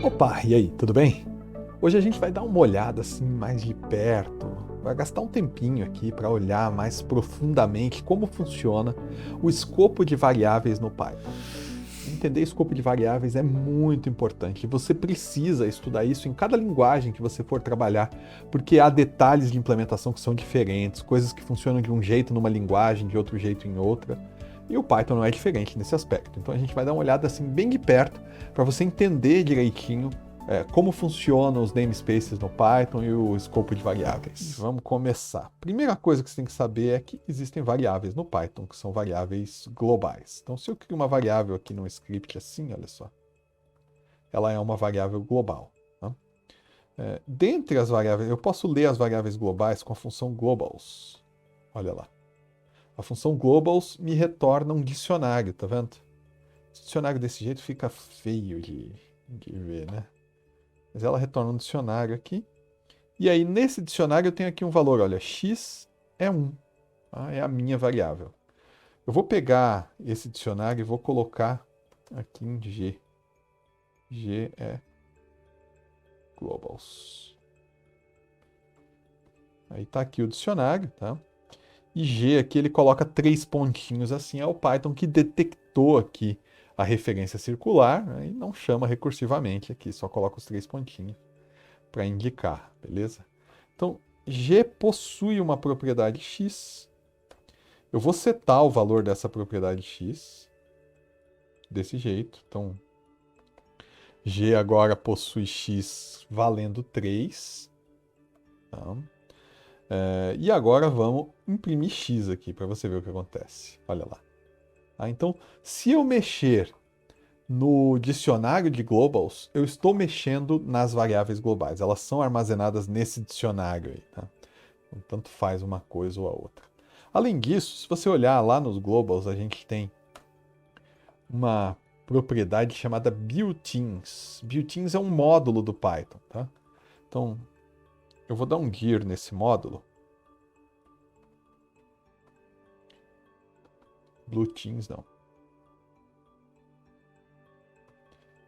Opa, e aí, tudo bem? Hoje a gente vai dar uma olhada assim mais de perto, vai gastar um tempinho aqui para olhar mais profundamente como funciona o escopo de variáveis no Python. Entender escopo de variáveis é muito importante. Você precisa estudar isso em cada linguagem que você for trabalhar, porque há detalhes de implementação que são diferentes, coisas que funcionam de um jeito numa linguagem, de outro jeito em outra. E o Python não é diferente nesse aspecto. Então a gente vai dar uma olhada assim bem de perto para você entender direitinho como funcionam os namespaces no Python e o escopo de variáveis. Vamos começar. Primeira coisa que você tem que saber é que existem variáveis no Python, que são variáveis globais. Então, se eu crio uma variável aqui num script assim, olha só, ela é uma variável global. Tá? Dentre as variáveis, eu posso ler as variáveis globais com a função globals. Olha lá. A função globals me retorna um dicionário, tá vendo? Dicionário desse jeito fica feio de ver, né? Mas ela retorna um dicionário aqui. E aí, nesse dicionário, eu tenho aqui um valor. Olha, x é 1. Tá? É a minha variável. Eu vou pegar esse dicionário e vou colocar aqui em G. G é globals. Aí tá aqui o dicionário, tá? E G aqui ele coloca 3 pontinhos assim. É o Python que detectou aqui a referência circular, né? E não chama recursivamente aqui, só coloca os 3 pontinhos para indicar, beleza? Então, G possui uma propriedade x. Eu vou setar o valor dessa propriedade x desse jeito. Então, G agora possui x valendo 3. Tá? E agora vamos imprimir x aqui para você ver o que acontece. Olha lá. Então, se eu mexer no dicionário de globals, eu estou mexendo nas variáveis globais. Elas são armazenadas nesse dicionário aí. Tá? Então, tanto faz uma coisa ou a outra. Além disso, se você olhar lá nos globals, a gente tem uma propriedade chamada built-ins. Built-ins é um módulo do Python, tá? Então, eu vou dar um dir nesse módulo. Bluetins não.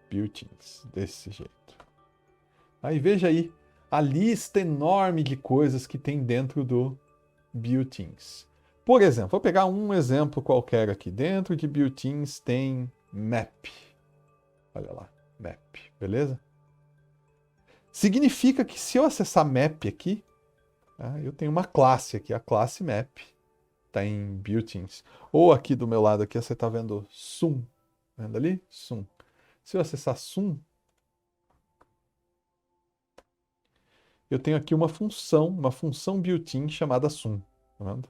Built-ins, desse jeito. Aí veja aí a lista enorme de coisas que tem dentro do built-ins. Por exemplo, vou pegar um exemplo qualquer aqui. Dentro de built-ins tem map. Olha lá, map, beleza? Significa que se eu acessar map aqui, tá, eu tenho uma classe aqui, a classe map, está em built-ins. Ou aqui do meu lado aqui, você está vendo sum, vendo ali? Sum. Se eu acessar sum, eu tenho aqui uma função built-in chamada sum, tá vendo?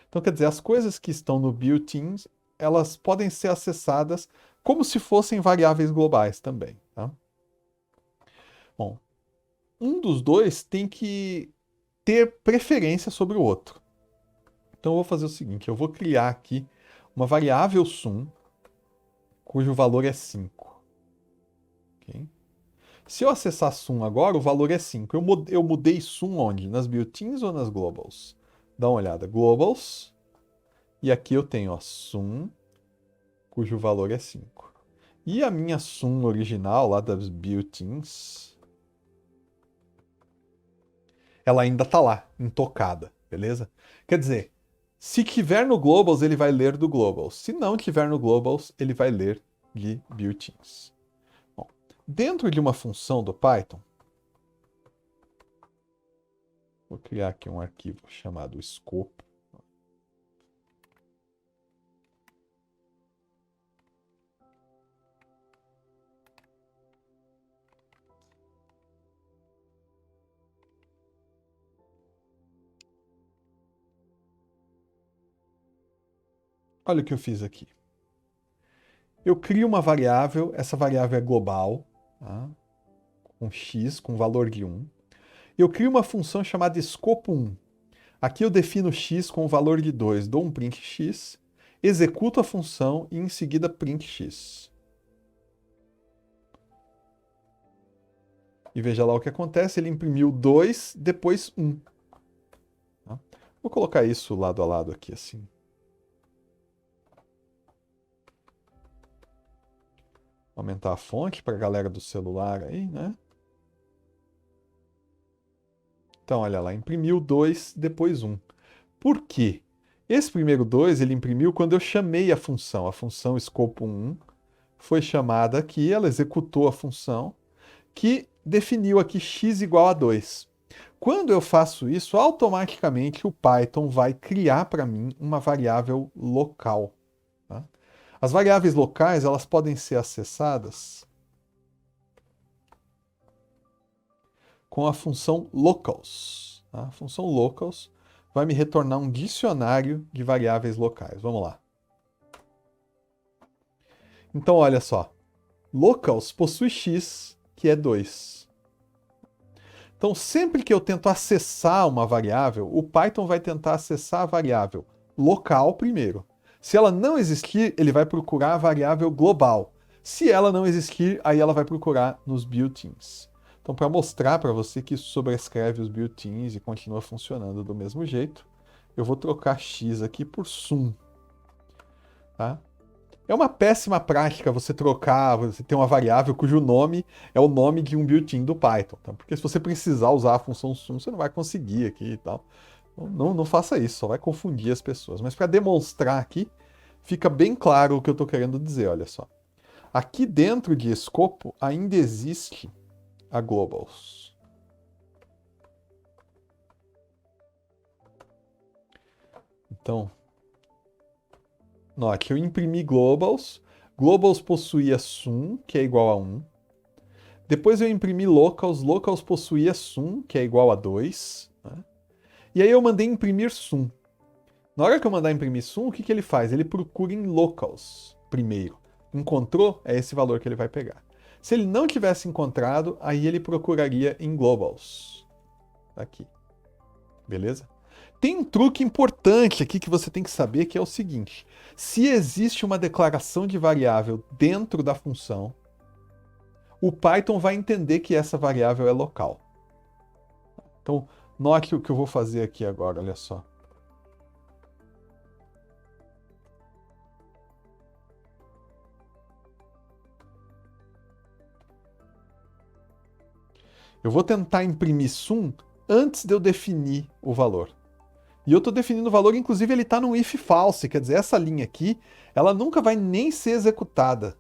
Então, quer dizer, as coisas que estão no built-ins, elas podem ser acessadas como se fossem variáveis globais também, tá? Bom, um dos dois tem que ter preferência sobre o outro. Então eu vou fazer o seguinte, eu vou criar aqui uma variável sum, cujo valor é 5. Okay? Se eu acessar sum agora, o valor é 5. Eu mudei sum onde? Nas built-ins ou nas globals? Dá uma olhada. Globals. E aqui eu tenho ó, sum, cujo valor é 5. E a minha sum original, lá das built-ins, ela ainda está lá, intocada, beleza? Quer dizer, se tiver no globals, ele vai ler do globals. Se não tiver no globals, ele vai ler de built-ins. Bom, dentro de uma função do Python, vou criar aqui um arquivo chamado escopo. Olha o que eu fiz aqui. Eu crio uma variável, essa variável é global, tá? Com x, com valor de 1. Eu crio uma função chamada escopo 1. Aqui eu defino x com o valor de 2, dou um print x, executo a função e em seguida print x. E veja lá o que acontece, ele imprimiu 2, depois 1. Tá? Vou colocar isso lado a lado aqui assim. Aumentar a fonte para a galera do celular aí, né? Então, olha lá, imprimiu 2, depois 1. Por quê? Esse primeiro 2 ele imprimiu quando eu chamei a função escopo 1 foi chamada aqui, ela executou a função que definiu aqui x igual a 2. Quando eu faço isso, automaticamente o Python vai criar para mim uma variável local. Tá? As variáveis locais elas podem ser acessadas com a função locals. Tá? A função locals vai me retornar um dicionário de variáveis locais. Vamos lá. Então, olha só. Locals possui x, que é 2. Então, sempre que eu tento acessar uma variável, o Python vai tentar acessar a variável local primeiro. Se ela não existir, ele vai procurar a variável global. Se ela não existir, aí ela vai procurar nos built-ins. Então, para mostrar para você que isso sobrescreve os built-ins e continua funcionando do mesmo jeito, eu vou trocar x aqui por sum. Tá? É uma péssima prática você trocar, você ter uma variável cujo nome é o nome de um built-in do Python. Tá? Porque se você precisar usar a função sum, você não vai conseguir aqui e tal. Não faça isso, só vai confundir as pessoas. Mas para demonstrar aqui, fica bem claro o que eu estou querendo dizer, olha só. Aqui dentro de escopo ainda existe a globals. Então, note, eu imprimi globals. Globals possuía sum, que é igual a 1. Depois eu imprimi locals. Locals possuía sum, que é igual a 2. Né? E aí eu mandei imprimir sum. Na hora que eu mandar imprimir sum, o que, que ele faz? Ele procura em locals primeiro. Encontrou? É esse valor que ele vai pegar. Se ele não tivesse encontrado, aí ele procuraria em globals. Aqui. Beleza? Tem um truque importante aqui que você tem que saber, que é o seguinte. Se existe uma declaração de variável dentro da função, o Python vai entender que essa variável é local. Então, note o que eu vou fazer aqui agora, olha só. Eu vou tentar imprimir sum antes de eu definir o valor. E eu estou definindo o valor, inclusive ele está no if false, quer dizer, essa linha aqui, ela nunca vai nem ser executada.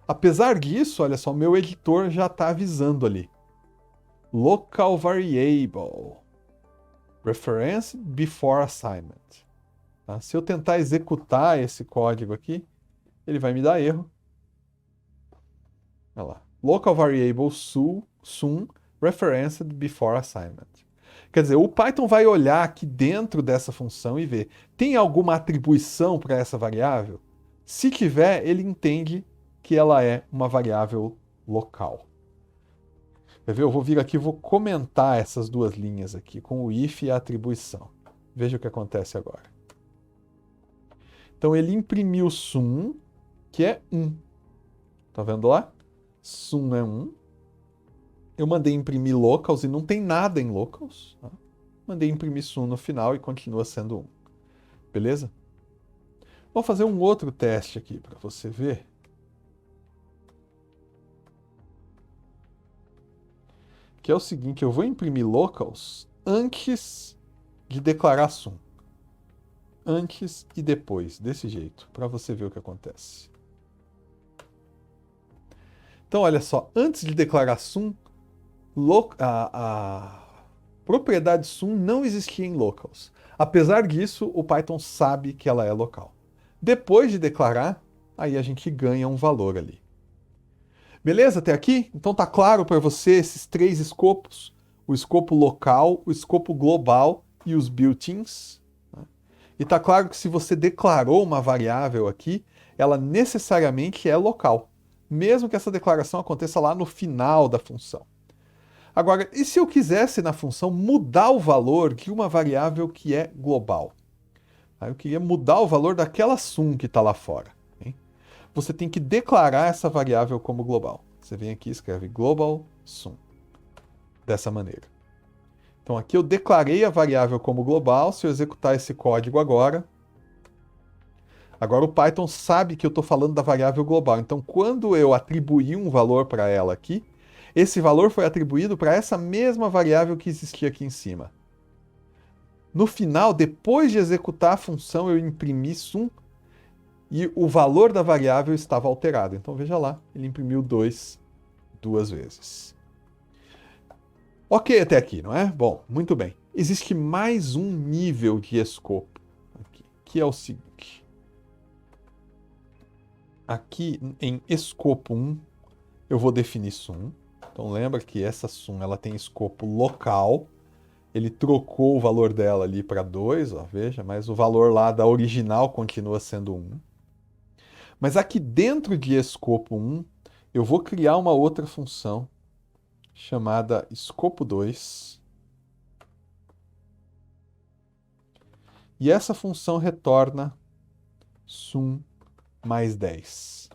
Apesar disso, olha só, meu editor já está avisando ali. Local variable. Reference before assignment. Tá? Se eu tentar executar esse código aqui, ele vai me dar erro. Olha lá. Local variable sum referenced before assignment. Quer dizer, o Python vai olhar aqui dentro dessa função e ver, tem alguma atribuição para essa variável? Se tiver, ele entende que ela é uma variável local. Quer ver? Eu vou vir aqui e vou comentar essas duas linhas aqui, com o if e a atribuição. Veja o que acontece agora. Então ele imprimiu sum, que é 1. Tá vendo lá? Sum é 1. Eu mandei imprimir locals e não tem nada em locals. Tá? Mandei imprimir sum no final e continua sendo 1. Beleza? Vou fazer um outro teste aqui para você ver. Que é o seguinte, eu vou imprimir locals antes de declarar sum. Antes e depois, desse jeito, para você ver o que acontece. Então, olha só, antes de declarar sum, a propriedade sum não existia em locals. Apesar disso, o Python sabe que ela é local. Depois de declarar, aí a gente ganha um valor ali. Beleza até aqui? Então tá claro para você esses três escopos? O escopo local, o escopo global e os built-ins? E tá claro que se você declarou uma variável aqui, ela necessariamente é local, mesmo que essa declaração aconteça lá no final da função. Agora, e se eu quisesse na função mudar o valor de uma variável que é global? Aí eu queria mudar o valor daquela sum que está lá fora. Hein? Você tem que declarar essa variável como global. Você vem aqui e escreve global sum. Dessa maneira. Então aqui eu declarei a variável como global. Se eu executar esse código agora, Agora o Python sabe que eu estou falando da variável global. Então, quando eu atribuí um valor para ela aqui, esse valor foi atribuído para essa mesma variável que existia aqui em cima. No final, depois de executar a função, eu imprimi sum e o valor da variável estava alterado. Então, veja lá, ele imprimiu 2 duas vezes. Ok até aqui, não é? Bom, muito bem. Existe mais um nível de escopo aqui, que é o seguinte. Aqui em escopo 1, eu vou definir sum. Então lembra que essa sum ela tem escopo local. Ele trocou o valor dela ali para 2, ó, veja, mas o valor lá da original continua sendo 1. Mas aqui dentro de escopo 1, eu vou criar uma outra função chamada escopo 2. E essa função retorna sum mais 10.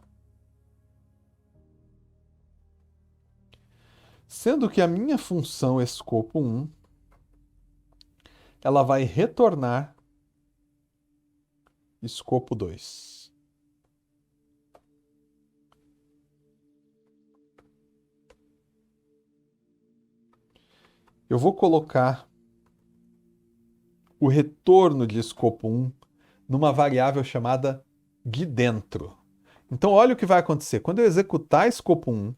Sendo que a minha função escopo 1, ela vai retornar escopo 2. Eu vou colocar o retorno de escopo 1 numa variável chamada de dentro. Então, olha o que vai acontecer. Quando eu executar escopo 1,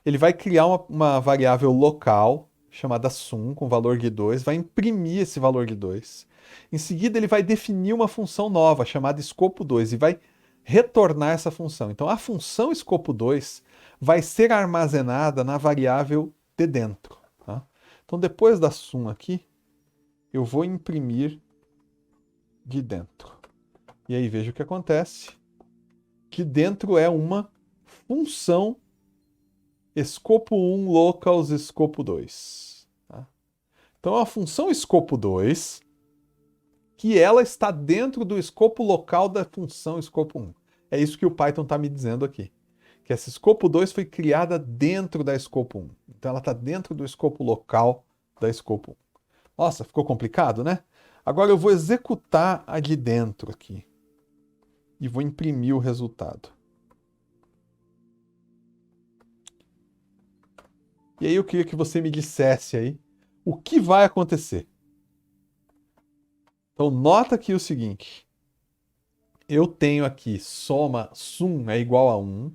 ele vai criar uma variável local chamada sum, com valor de 2, vai imprimir esse valor de 2. Em seguida, ele vai definir uma função nova chamada escopo 2 e vai retornar essa função. Então, a função escopo 2 vai ser armazenada na variável de dentro. Tá? Então, depois da sum aqui, eu vou imprimir de dentro. E aí veja o que acontece. Que dentro é uma função escopo 1 locals escopo 2. Tá? Então, a função escopo 2, que ela está dentro do escopo local da função escopo 1. É isso que o Python está me dizendo aqui. Que essa escopo 2 foi criada dentro da escopo 1. Então, ela está dentro do escopo local da escopo 1. Nossa, ficou complicado, né? Agora eu vou executar a de dentro aqui. E vou imprimir o resultado. E aí eu queria que você me dissesse aí o que vai acontecer. Então nota aqui o seguinte. Eu tenho aqui soma sum é igual a 1.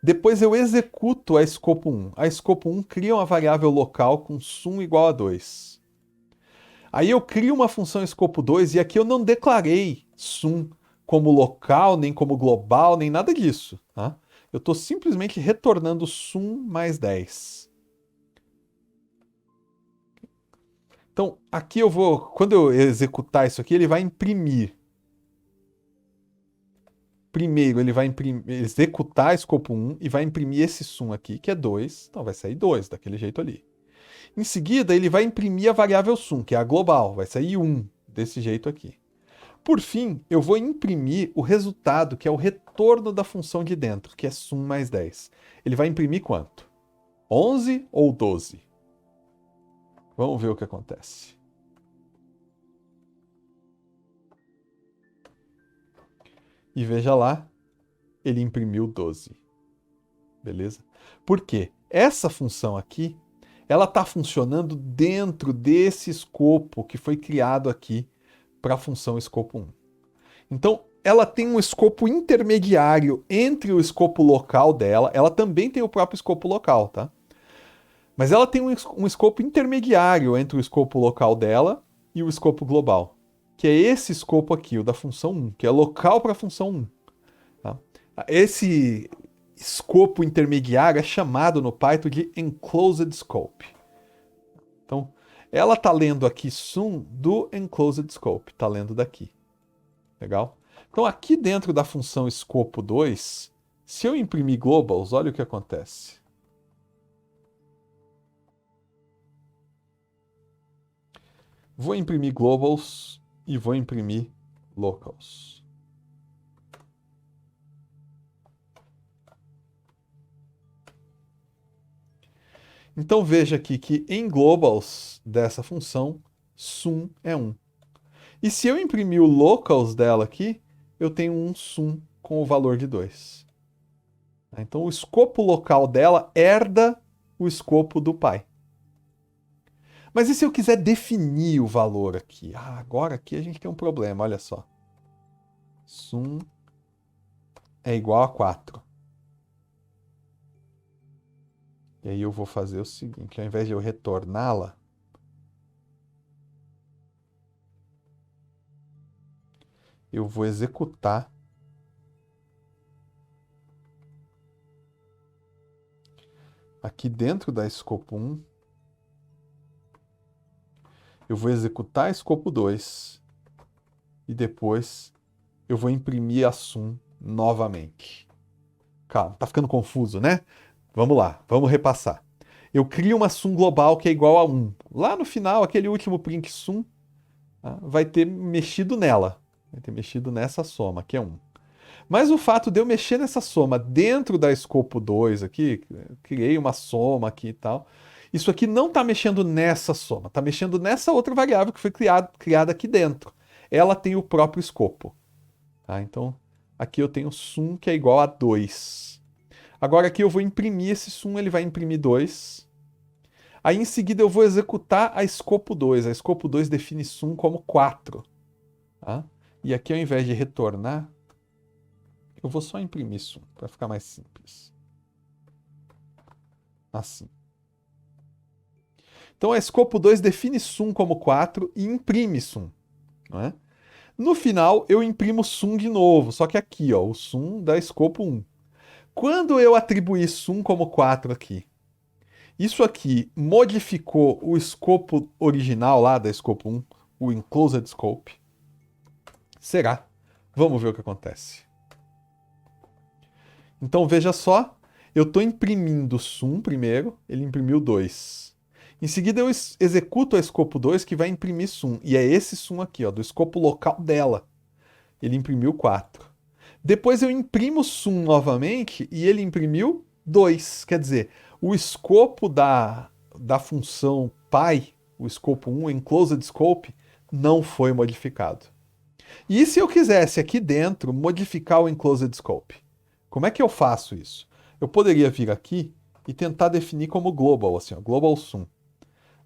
Depois eu executo a escopo 1. A escopo 1 cria uma variável local com sum igual a 2. Aí eu crio uma função escopo 2 e aqui eu não declarei sum como local, nem como global, nem nada disso. Tá? Eu estou simplesmente retornando sum mais 10. Então, aqui eu vou, quando eu executar isso aqui, ele vai imprimir. Primeiro, ele vai executar escopo 1 e vai imprimir esse sum aqui, que é 2. Então, vai sair 2, daquele jeito ali. Em seguida, ele vai imprimir a variável sum, que é a global. Vai sair 1, desse jeito aqui. Por fim, eu vou imprimir o resultado, que é o retorno da função de dentro, que é sum mais 10. Ele vai imprimir quanto? 11 ou 12? Vamos ver o que acontece. E veja lá, ele imprimiu 12. Beleza? Por quê? Essa função aqui, ela está funcionando dentro desse escopo que foi criado aqui para a função escopo 1. Então, ela tem um escopo intermediário entre o escopo local dela, ela também tem o próprio escopo local, tá? Mas ela tem um escopo intermediário entre o escopo local dela e o escopo global, que é esse escopo aqui, o da função 1, que é local para a função 1. Tá? Esse escopo intermediário é chamado no Python de enclosed scope. Então, ela está lendo aqui sum do enclosed scope, está lendo daqui. Legal? Então, aqui dentro da função escopo 2, se eu imprimir globals, olha o que acontece. Vou imprimir globals e vou imprimir locals. Então veja aqui que em globals dessa função, sum é 1. E se eu imprimir o locals dela aqui, eu tenho um sum com o valor de 2. Então o escopo local dela herda o escopo do pai. Mas e se eu quiser definir o valor aqui? Agora aqui a gente tem um problema, olha só. Sum é igual a 4. E aí eu vou fazer o seguinte, ao invés de eu retorná-la, eu vou executar aqui dentro da escopo 1, eu vou executar a escopo 2 e depois eu vou imprimir a sum novamente. Calma, tá ficando confuso, né? Vamos lá, vamos repassar. Eu crio uma sum global que é igual a 1. Lá no final, aquele último print sum vai ter mexido nela. Vai ter mexido nessa soma, que é 1. Mas o fato de eu mexer nessa soma dentro da escopo 2 aqui, criei uma soma aqui e tal, isso aqui não está mexendo nessa soma, está mexendo nessa outra variável que foi criada aqui dentro. Ela tem o próprio escopo. Tá? Então, aqui eu tenho sum que é igual a 2. Agora aqui eu vou imprimir esse sum, ele vai imprimir 2. Aí em seguida eu vou executar a escopo 2. A escopo 2 define sum como 4. Tá? E aqui ao invés de retornar, eu vou só imprimir sum, para ficar mais simples. Assim. Então a escopo 2 define sum como 4 e imprime sum. Não é? No final, eu imprimo sum de novo, só que aqui, ó, o sum da escopo 1. Quando eu atribuir sum como 4 aqui, isso aqui modificou o escopo original lá da escopo 1, o enclosed scope? Será? Vamos ver o que acontece. Então veja só, eu estou imprimindo sum primeiro, ele imprimiu 2. Em seguida eu executo a escopo 2 que vai imprimir sum, e é esse sum aqui, ó, do escopo local dela. Ele imprimiu 4. Depois eu imprimo sum novamente e ele imprimiu 2. Quer dizer, o escopo da função pi, o escopo 1, o enclosed scope, não foi modificado. E se eu quisesse aqui dentro modificar o enclosed scope? Como é que eu faço isso? Eu poderia vir aqui e tentar definir como global, assim, ó, global sum.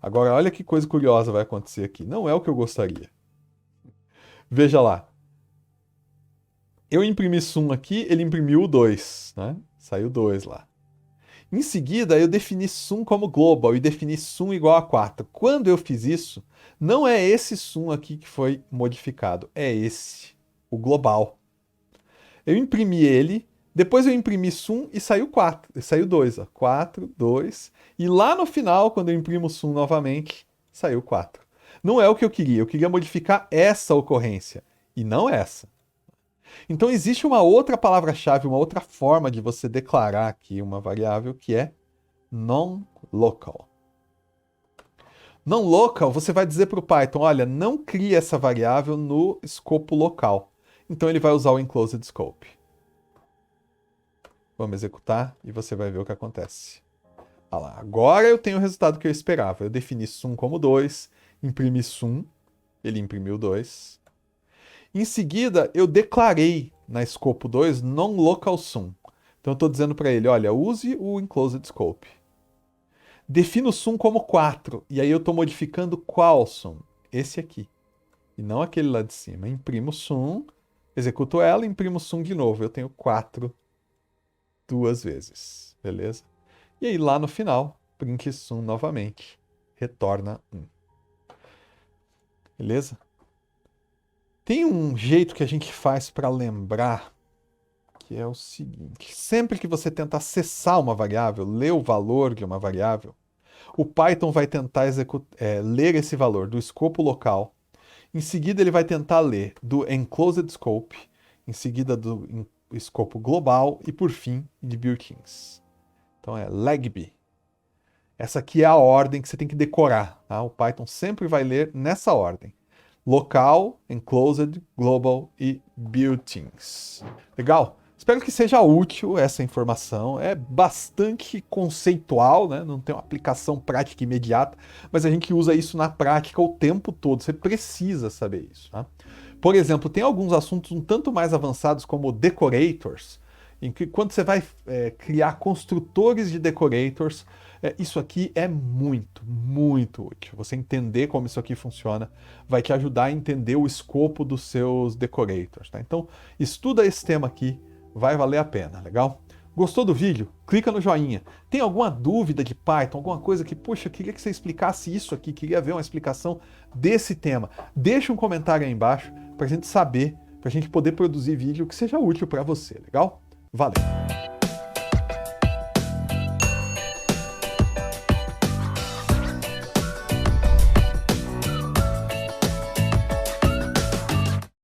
Agora, olha que coisa curiosa vai acontecer aqui. Não é o que eu gostaria. Veja lá. Eu imprimi sum aqui, ele imprimiu o 2, né? Saiu 2 lá. Em seguida, eu defini sum como global e defini sum igual a 4. Quando eu fiz isso, não é esse sum aqui que foi modificado, é esse, o global. Eu imprimi ele, depois eu imprimi sum e saiu 4, saiu 2, ó, 4, 2, e lá no final, quando eu imprimo sum novamente, saiu 4. Não é o que eu queria modificar essa ocorrência, e não essa. Então existe uma outra palavra-chave, uma outra forma de você declarar aqui uma variável que é non-local. Non-local, você vai dizer para o Python, olha, não crie essa variável no escopo local. Então ele vai usar o enclosed scope. Vamos executar e você vai ver o que acontece. Ah lá, agora eu tenho o resultado que eu esperava. Eu defini sum como 2, imprimi sum, ele imprimiu 2. Em seguida, eu declarei na escopo 2 non-local sum. Então eu estou dizendo para ele, olha, use o enclosed scope. Defino o sum como 4, e aí eu estou modificando qual sum? Esse aqui, e não aquele lá de cima. Imprimo sum, executo ela, imprimo sum de novo. Eu tenho 4 duas vezes, beleza? E aí lá no final, print sum novamente, retorna 1. Beleza? Tem um jeito que a gente faz para lembrar, que é o seguinte: sempre que você tenta acessar uma variável, ler o valor de uma variável, o Python vai tentar ler esse valor do escopo local. Em seguida, ele vai tentar ler do enclosed scope, em seguida do escopo global e, por fim, de built-ins. Então é legb. Essa aqui é a ordem que você tem que decorar. Tá? O Python sempre vai ler nessa ordem: local, enclosed, global e built-ins. Legal? Espero que seja útil essa informação. É bastante conceitual, né? Não tem uma aplicação prática imediata, mas a gente usa isso na prática o tempo todo. Você precisa saber isso. Tá? Por exemplo, tem alguns assuntos um tanto mais avançados como decorators, em que quando você vai criar construtores de decorators, isso aqui é muito, muito útil. Você entender como isso aqui funciona vai te ajudar a entender o escopo dos seus decorators, tá? Então, estuda esse tema aqui, vai valer a pena, legal? Gostou do vídeo? Clica no joinha. Tem alguma dúvida de Python, alguma coisa que, poxa, queria que você explicasse isso aqui, queria ver uma explicação desse tema? Deixa um comentário aí embaixo para a gente saber, para a gente poder produzir vídeo que seja útil para você, legal? Valeu!